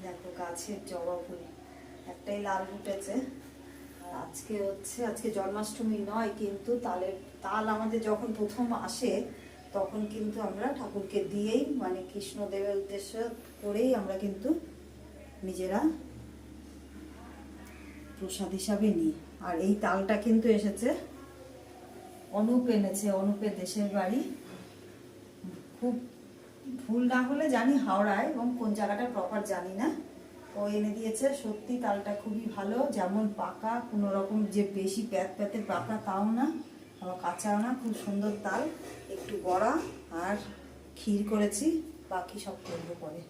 দেখো গাছের জবা ফুল একটাই লাল ফুটেছে। আর আজকে জন্মাষ্টমী নয়, কিন্তু তাল আমাদের যখন প্রথম আসে তখন কিন্তু আমরা ঠাকুরকে দিয়েই, মানে কৃষ্ণদেবের উদ্দেশ্য করেই আমরা কিন্তু নিজেরা প্রসাদ হিসাবে নিই। আর এই তালটা কিন্তু এসেছে অনুপ এনেছে, অনুপের দেশের বাড়ি, খুব ভুল না হলে জানি হাওড়ায়, এবং কোন জায়গাটা প্রপার জানি না। ও এনে দিয়েছে। সত্যি তালটা খুবই ভালো, যেমন পাকা, কোনো রকম যে বেশি প্যাতে পাকা তাও না, আবার কাঁচাও না, খুব সুন্দর তাল। একটু বড়া আর ক্ষীর করেছি, বাকি সব করবো পরে।